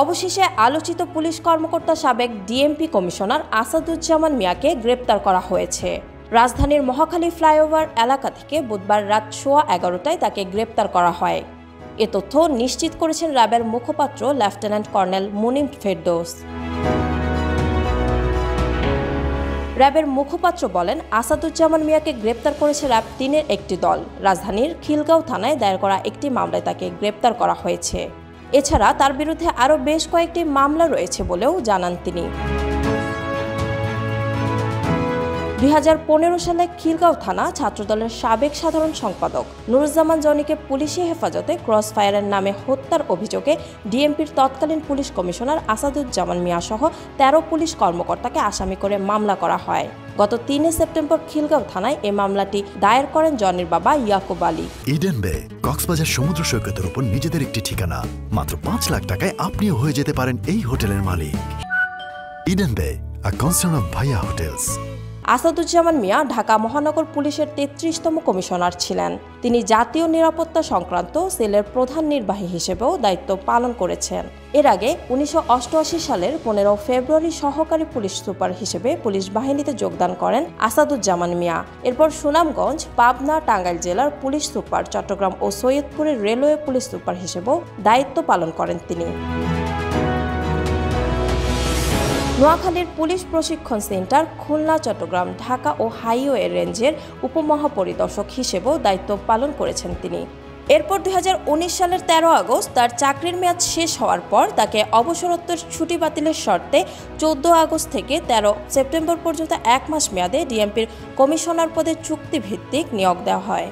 অবশেষে আলোচিত পুলিশ কর্মকর্তা সাবেক ডিএমপি কমিশনার আসাদুজ্জামান মিয়াকে গ্রেপ্তার করা হয়েছে। রাজধানীর মহাখালী ফ্লাইওভার এলাকা থেকে বুধবার রাত 11:15টায় তাকে গ্রেপ্তার করা হয়। এ তথ্য নিশ্চিত করেছেন র্যাবের মুখপাত্র লেফটেন্যান্ট কর্নেল মুনিম ফেরদৌস। র্যাবের মুখপাত্র বলেন, আসাদুজ্জামান মিয়াকে গ্রেপ্তার করেছে র্যাব 3-এর একটি দল। রাজধানীর খিলগাঁও থানায় দায়ের করা একটি মামলায় তাকে গ্রেপ্তার করা হয়েছে। এছাড়া তার বিরুদ্ধে আরও বেশ কয়েকটি মামলা রয়েছে বলেও জানান তিনি। 2015 সালে খিলগাঁও থানা ছাত্রদলের সাবেক সাধারণ সম্পাদক নুরুজ্জামান জনিকে পুলিশি হেফাজতে ক্রস ফায়ারের নামে হত্যার অভিযোগে ডিএমপির তৎকালীন পুলিশ কমিশনার আসাদুজ্জামান মিয়া সহ 13 পুলিশ কর্মকর্তাকে আসামি করে মামলা করা হয়। গত 3 সেপ্টেম্বর খিলগাঁও থানায় এই মামলাটি দায়ের করেন জনির বাবা ইয়াকুব আলী। ইডেন বে কক্সবাজার সমুদ্র সৈকতের উপর নিজেদের একটি ঠিকানা। মাত্র 5 লাখ টাকায় আপনিও হয়ে যেতে পারেন এই হোটেলের মালিক। ইডেন বে, আ কনসার্ন অফ ভাইয়া হোটেলস। আসাদুজ্জামান মিয়া ঢাকা মহানগর পুলিশের 33তম কমিশনার ছিলেন। তিনি জাতীয় নিরাপত্তা সংক্রান্ত সেলের প্রধান নির্বাহী হিসেবেও দায়িত্ব পালন করেছেন। এর আগে 1988 সালের 15 ফেব্রুয়ারি সহকারী পুলিশ সুপার হিসেবে পুলিশ বাহিনীতে যোগদান করেন আসাদুজ্জামান মিয়া। এরপর সুনামগঞ্জ, পাবনা, টাঙ্গাইল জেলার পুলিশ সুপার, চট্টগ্রাম ও সৈয়দপুরের রেলওয়ে পুলিশ সুপার হিসেবেও দায়িত্ব পালন করেন তিনি। নোয়াখালীর পুলিশ প্রশিক্ষণ সেন্টার, খুলনা, চট্টগ্রাম, ঢাকা ও হাইওয়ে রেঞ্জের উপমহাপরিদর্শক হিসেবেও দায়িত্ব পালন করেছেন তিনি। এরপর 2019 সালের 13 আগস্ট তার চাকরির মেয়াদ শেষ হওয়ার পর তাকে অবসরোত্তর ছুটি বাতিলের শর্তে 14 আগস্ট থেকে 13 সেপ্টেম্বর পর্যন্ত 1 মাস মেয়াদে ডিএমপির কমিশনার পদে চুক্তিভিত্তিক নিয়োগ দেওয়া হয়।